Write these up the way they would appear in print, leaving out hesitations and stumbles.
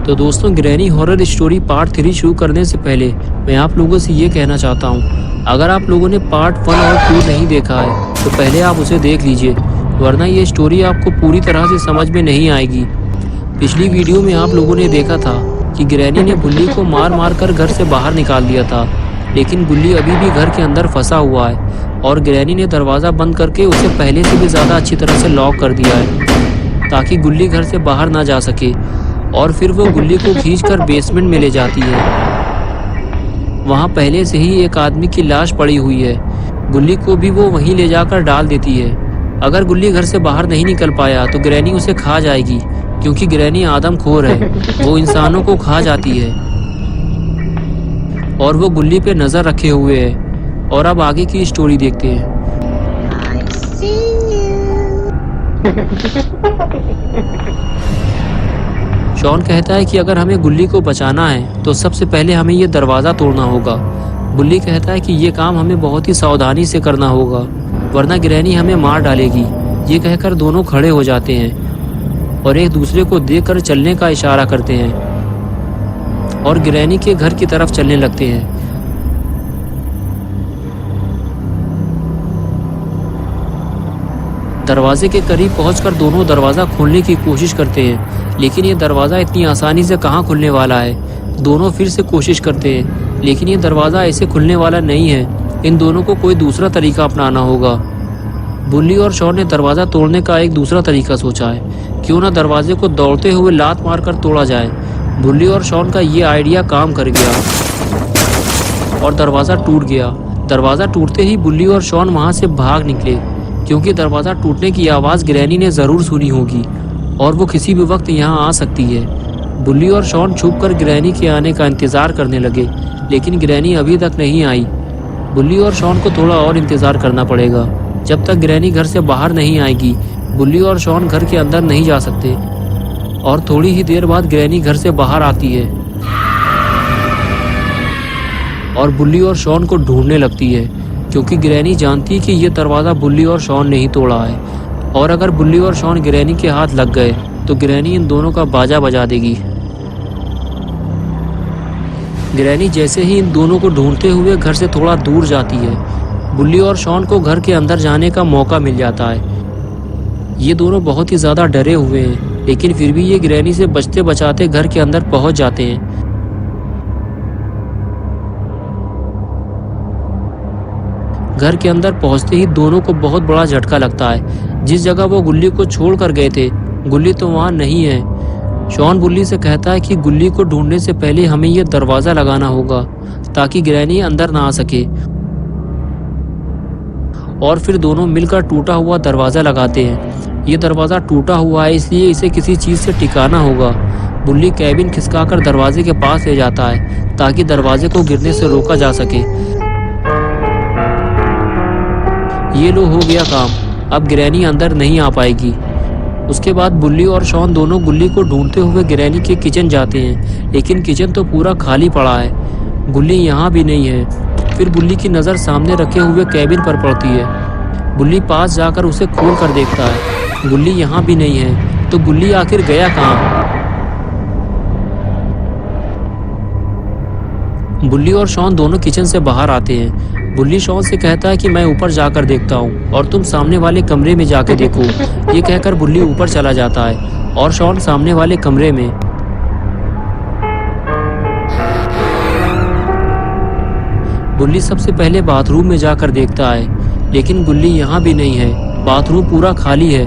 तो दोस्तों, granny horror story part 3 शुरू करने से पहले मैं आप लोगों से ये कहना चाहता हूँ, अगर आप लोगों ने पार्ट 1 और 2 नहीं देखा है तो पहले आप उसे देख लीजिए, वरना ये स्टोरी आपको पूरी तरह से समझ में नहीं आएगी। पिछली वीडियो में आप लोगों ने देखा था कि ग्रैनी ने गुल्ली को मार मार कर घर से बाहर निकाल दिया था, लेकिन गुल्ली अभी भी घर के अंदर फंसा हुआ है और ग्रैनी ने दरवाज़ा बंद करके उसे पहले से भी ज़्यादा अच्छी तरह से लॉक कर दिया है ताकि गुल्ली घर से बाहर ना जा सके। और फिर वो गुल्ली को खींचकर बेसमेंट में ले जाती है। वहाँ पहले से ही एक आदमी की लाश पड़ी हुई है। गुल्ली को भी वो वहीं ले जाकर डाल देती है। अगर गुल्ली घर से बाहर नहीं निकल पाया तो ग्रैनी उसे खा जाएगी, क्योंकि ग्रैनी आदमखोर है, वो इंसानों को खा जाती है। और वो गुल्ली पे नज़र रखे हुए है। और अब आगे की स्टोरी देखते हैं। शॉन कहता है कि अगर हमें गुल्ली को बचाना है तो सबसे पहले हमें ये दरवाज़ा तोड़ना होगा। गुल्ली कहता है कि ये काम हमें बहुत ही सावधानी से करना होगा, वरना ग्रैनी हमें मार डालेगी। ये कहकर दोनों खड़े हो जाते हैं और एक दूसरे को देखकर चलने का इशारा करते हैं और ग्रैनी के घर की तरफ चलने लगते हैं। दरवाजे के करीब पहुंचकर दोनों दरवाज़ा खोलने की कोशिश करते हैं, लेकिन ये दरवाज़ा इतनी आसानी से कहाँ खुलने वाला है। दोनों फिर से कोशिश करते हैं, लेकिन ये दरवाज़ा ऐसे खुलने वाला नहीं है। इन दोनों को कोई दूसरा तरीका अपनाना होगा। बुल्ली और शॉन ने दरवाज़ा तोड़ने का एक दूसरा तरीका सोचा है। क्यों ना दरवाजे को दौड़ते हुए लात मारकर तोड़ा जाए। बुल्ली और शॉन का ये आइडिया काम कर गया और दरवाज़ा टूट गया। दरवाज़ा टूटते ही बुल्ली और शॉन वहाँ से भाग निकले, क्योंकि दरवाज़ा टूटने की आवाज़ ग्रैनी ने ज़रूर सुनी होगी और वो किसी भी वक्त यहाँ आ सकती है। बुल्ली और शॉन छुपकर ग्रैनी के आने का इंतज़ार करने लगे, लेकिन ग्रैनी अभी तक नहीं आई। बुल्ली और शॉन को थोड़ा और इंतज़ार करना पड़ेगा। जब तक ग्रैनी घर से बाहर नहीं आएगी, बुल्ली और शॉन घर के अंदर नहीं जा सकते। और थोड़ी ही देर बाद ग्रैनी घर से बाहर आती है और बुल्ली और शॉन को ढूंढने लगती है, क्योंकि ग्रैनी जानती है कि ये दरवाज़ा बुल्ली और शॉन ने ही तोड़ा है। और अगर बुल्ली और शॉन ग्रैनी के हाथ लग गए तो ग्रैनी इन दोनों का बाजा बजा देगी। ग्रैनी जैसे ही इन दोनों को ढूंढते हुए घर से थोड़ा दूर जाती है, बुल्ली और शॉन को घर के अंदर जाने का मौका मिल जाता है। ये दोनों बहुत ही ज़्यादा डरे हुए हैं, लेकिन फिर भी ये ग्रैनी से बचते बचाते घर के अंदर पहुंच जाते हैं। घर के अंदर पहुंचते ही दोनों को बहुत बड़ा झटका लगता है। जिस जगह वो गुल्ली को छोड़ कर गए थे, गुल्ली तो वहाँ नहीं है। शॉन बुल्ली से कहता है कि गुल्ली को ढूंढने से पहले हमें यह दरवाज़ा लगाना होगा ताकि ग्रैनी अंदर ना आ सके। और फिर दोनों मिलकर टूटा हुआ दरवाज़ा लगाते हैं। ये दरवाज़ा टूटा हुआ है, इसलिए इसे किसी चीज़ से टिकाना होगा। बुल्ली कैबिन खिसकाकर दरवाजे के पास ले जाता है ताकि दरवाजे को गिरने से रोका जा सके। ये लो, हो गया काम। अब ग्रैनी अंदर नहीं आ पाएगी। उसके बाद बुल्ली और शॉन दोनों गुल्ली को ढूंढते हुए ग्रैनी के किचन जाते हैं, लेकिन किचन तो पूरा खाली पड़ा है। गुल्ली यहाँ भी नहीं है। फिर बुल्ली की नज़र सामने रखे हुए कैबिन पर पड़ती है। बुल्ली पास जाकर उसे खोल कर देखता है। गुल्ली यहाँ भी नहीं है। तो गुल्ली आखिर गया कहाँ? बुल्ली और शॉन दोनों किचन से बाहर आते हैं। बुल्ली शॉन से कहता है कि मैं ऊपर जाकर देखता हूँ और तुम सामने वाले कमरे में जाके देखो। ये कहकर बुल्ली ऊपर चला जाता है और शॉन सामने वाले कमरे में। बुल्ली सबसे पहले बाथरूम में जाकर देखता है, लेकिन गुल्ली यहाँ भी नहीं है। बाथरूम पूरा खाली है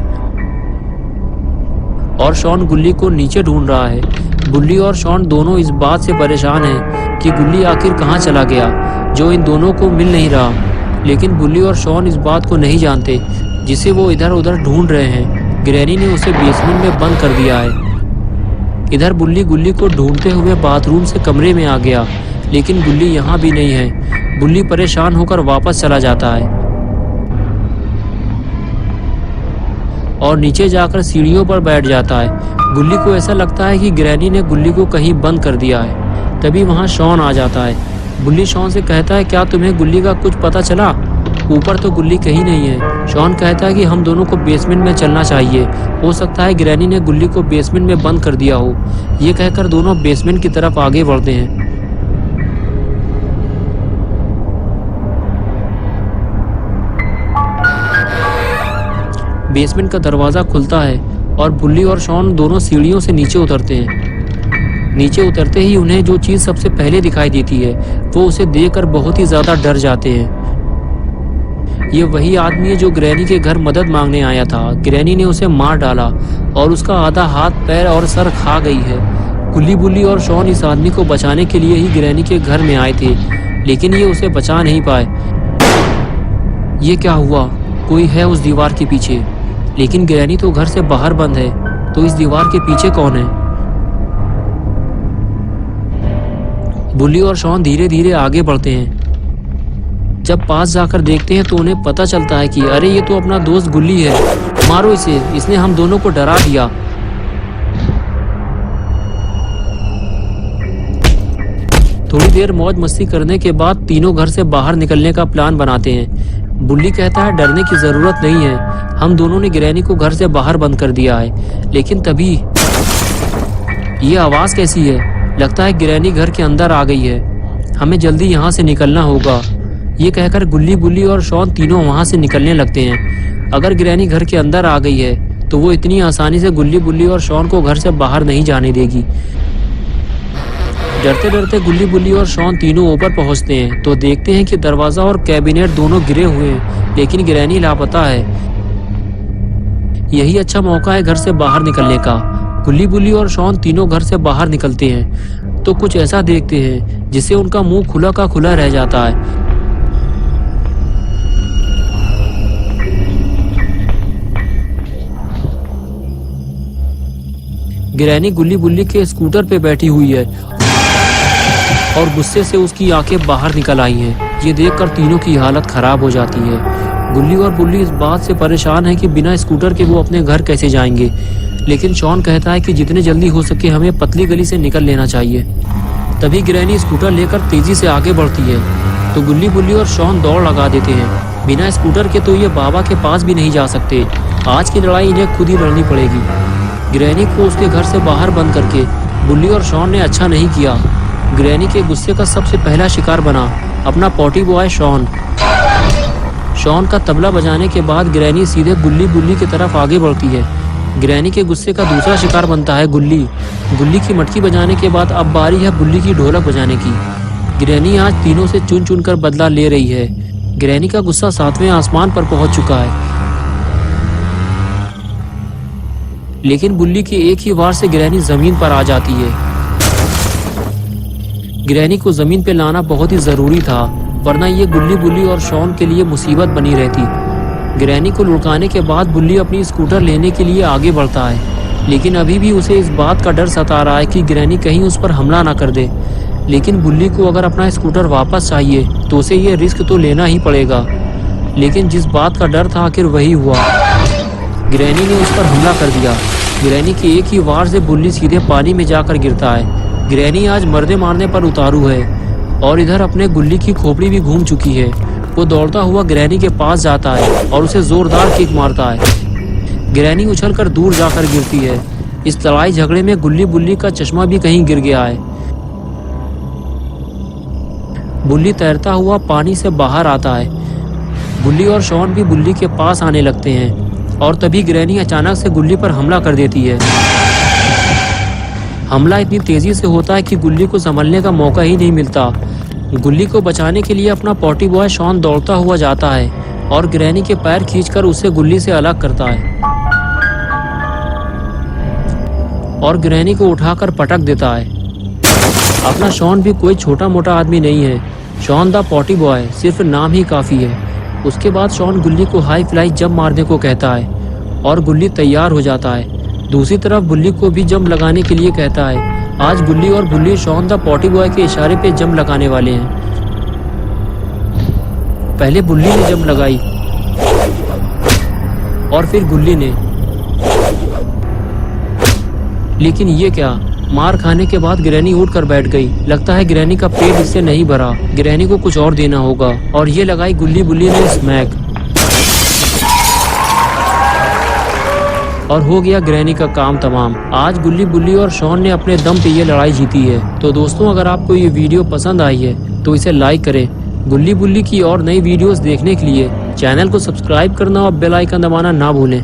और शॉन गुल्ली को नीचे ढूंढ रहा है। बुल्ली और शॉन दोनों इस बात से परेशान हैं कि गुल्ली आखिर कहाँ चला गया, जो इन दोनों को मिल नहीं रहा। लेकिन बुल्ली और शॉन इस बात को नहीं जानते, जिसे वो इधर उधर ढूंढ रहे हैं। ग्रैनी ने उसे बेसमेंट में बंद कर दिया है। इधर बुल्ली गुल्ली को ढूंढते हुए बाथरूम से कमरे में आ गया, लेकिन गुल्ली यहाँ भी नहीं है। बुल्ली परेशान होकर वापस चला जाता है और नीचे जाकर सीढ़ियों पर बैठ जाता है। गुल्ली को ऐसा लगता है कि ग्रैनी ने गुल्ली को कहीं बंद कर दिया है। तभी वहाँ शॉन आ जाता है। बुल्ली शॉन से कहता है, क्या तुम्हें गुल्ली का कुछ पता चला? ऊपर तो गुल्ली कहीं नहीं है। शॉन कहता है कि हम दोनों को बेसमेंट में चलना चाहिए, हो सकता है ग्रैनी ने गुल्ली को बेसमेंट में बंद कर दिया हो। ये कहकर दोनों बेसमेंट की तरफ आगे बढ़ते हैं। बेसमेंट का दरवाजा खुलता है और बुल्ली और शॉन दोनों सीढ़ियों से नीचे उतरते हैं। नीचे उतरते ही उन्हें जो चीज सबसे पहले दिखाई देती है वो उसे देखकर बहुत ही ज्यादा डर जाते हैं। ये वही आदमी है जो ग्रैनी के घर मदद मांगने आया था। ग्रैनी ने उसे मार डाला और उसका आधा हाथ, पैर और सर खा गई है। गुल्ली, बुल्ली और शॉन इस आदमी को बचाने के लिए ही ग्रैनी के घर में आए थे, लेकिन ये उसे बचा नहीं पाए। ये क्या हुआ? कोई है उस दीवार के पीछे, लेकिन ग्रैनी तो घर से बाहर बंद है, तो इस दीवार के पीछे कौन है? बुल्ली और शॉन धीरे धीरे आगे बढ़ते हैं। जब पास जाकर देखते हैं तो उन्हें पता चलता है कि अरे ये तो अपना दोस्त गुल्ली है, मारो इसे, इसने हम दोनों को डरा दिया। थोड़ी देर मौज मस्ती करने के बाद तीनों घर से बाहर निकलने का प्लान बनाते हैं। बुल्ली कहता है डरने की जरूरत नहीं है, हम दोनों ने ग्रैनी को घर से बाहर बंद कर दिया है। लेकिन तभी ये आवाज कैसी है? लगता है ग्रैनी घर के अंदर आ गई है, हमें जल्दी यहाँ से निकलना होगा। ये कहकर गुल्ली, बुल्ली और शॉन तीनों वहाँ से निकलने लगते हैं। अगर ग्रैनी घर के अंदर आ गई है तो वो इतनी आसानी से गुल्ली, बुल्ली और शॉन को घर से बाहर नहीं जाने देगी। डरते डरते गुल्ली, बुल्ली और शॉन तीनों ऊपर पहुँचते हैं तो देखते हैं कि दरवाजा और कैबिनेट दोनों गिरे हुए हैं, लेकिन ग्रैनी लापता है। यही अच्छा मौका है घर से बाहर निकलने का। गुल्ली, बुल्ली और शॉन तीनों घर से बाहर निकलते हैं तो कुछ ऐसा देखते हैं जिससे उनका मुंह खुला का खुला रह जाता है। ग्रैनी गुल्ली, बुल्ली के स्कूटर पे बैठी हुई है और गुस्से से उसकी आंखें बाहर निकल आई हैं। ये देखकर तीनों की हालत खराब हो जाती है। गुल्ली और बुल्ली इस बात से परेशान है कि बिना स्कूटर के वो अपने घर कैसे जाएंगे, लेकिन शॉन कहता है कि जितने जल्दी हो सके हमें पतली गली से निकल लेना चाहिए। तभी ग्रैनी स्कूटर लेकर तेजी से आगे बढ़ती है तो गुल्ली, बुल्ली और शॉन दौड़ लगा देते हैं। बिना स्कूटर के तो ये बाबा के पास भी नहीं जा सकते। आज की लड़ाई इन्हें खुद ही लड़नी पड़ेगी। ग्रैनी को उसके घर से बाहर बंद करके बुल्ली और शॉन ने अच्छा नहीं किया। ग्रैनी के गुस्से का सबसे पहला शिकार बना अपना पॉटी बॉय शॉन। शॉन का तबला बजाने के बाद ग्रैनी सीधे गुल्ली, बुल्ली की तरफ आगे बढ़ती है। ग्रैनी के गुस्से का दूसरा शिकार बनता है गुल्ली। गुल्ली की मटकी बजाने के बाद अब बारी है बुल्ली की ढोलक बजाने की। ग्रैनी आज तीनों से चुन चुन कर बदला ले रही है। ग्रैनी का गुस्सा 7वें आसमान पर पहुंच चुका है, लेकिन बुल्ली की एक ही वार से ग्रैनी जमीन पर आ जाती है। ग्रैनी को जमीन पे लाना बहुत ही जरूरी था, वरना ये गुल्ली, बुल्ली और शॉन के लिए मुसीबत बनी रहती। ग्रैनी को लुढ़काने के बाद बुल्ली अपनी स्कूटर लेने के लिए आगे बढ़ता है, लेकिन अभी भी उसे इस बात का डर सता रहा है कि ग्रैनी कहीं उस पर हमला ना कर दे। लेकिन बुल्ली को अगर अपना स्कूटर वापस चाहिए तो उसे ये रिस्क तो लेना ही पड़ेगा। लेकिन जिस बात का डर था आखिर वही हुआ। ग्रैनी ने उस पर हमला कर दिया। ग्रैनी की एक ही वार से बुल्ली सीधे पानी में जाकर गिरता है। ग्रैनी आज मर्दे मारने पर उतारू है और इधर अपने गुल्ली की खोपड़ी भी घूम चुकी है। वो दौड़ता हुआ ग्रैनी के पास जाता है और उसे जोरदार किक मारता है। ग्रैनी उछलकर दूर जाकर गिरती है। इस लड़ाई झगड़े में गुल्ली, बुल्ली का चश्मा भी कहीं गिर गया है। बुल्ली तैरता हुआ पानी से बाहर आता है। बुल्ली और शॉन भी बुल्ली के पास आने लगते हैं और तभी ग्रैनी अचानक से गुल्ली पर हमला कर देती है। हमला इतनी तेजी से होता है कि गुल्ली को संभलने का मौका ही नहीं मिलता। गुल्ली को बचाने के लिए अपना पॉटी बॉय शॉन दौड़ता हुआ जाता है और ग्रैनी के पैर खींचकर उसे गुल्ली से अलग करता है और ग्रैनी को उठाकर पटक देता है। अपना शॉन भी कोई छोटा मोटा आदमी नहीं है। शॉन द पॉटी बॉय सिर्फ नाम ही काफी है। उसके बाद शॉन गुल्ली को हाई फ्लाई जंप मारने को कहता है और गुल्ली तैयार हो जाता है। दूसरी तरफ बुल्ली को भी जंप लगाने के लिए कहता है। आज गुल्ली और बुल्ली शॉन द पॉटी बॉय के इशारे पे जंप लगाने वाले हैं। पहले बुल्ली ने जंप लगाई और फिर गुल्ली ने, लेकिन ये क्या, मार खाने के बाद ग्रैनी उठ कर बैठ गई। लगता है ग्रैनी का पेट इससे नहीं भरा, ग्रैनी को कुछ और देना होगा। और ये लगाई गुल्ली बुल्ली ने स्मैक, और हो गया ग्रैनी का काम तमाम। आज गुल्ली बुल्ली और शॉन ने अपने दम पे ये लड़ाई जीती है। तो दोस्तों, अगर आपको ये वीडियो पसंद आई है तो इसे लाइक करें। गुल्ली बुल्ली की और नई वीडियोस देखने के लिए चैनल को सब्सक्राइब करना और बेल आइकन दबाना ना भूलें।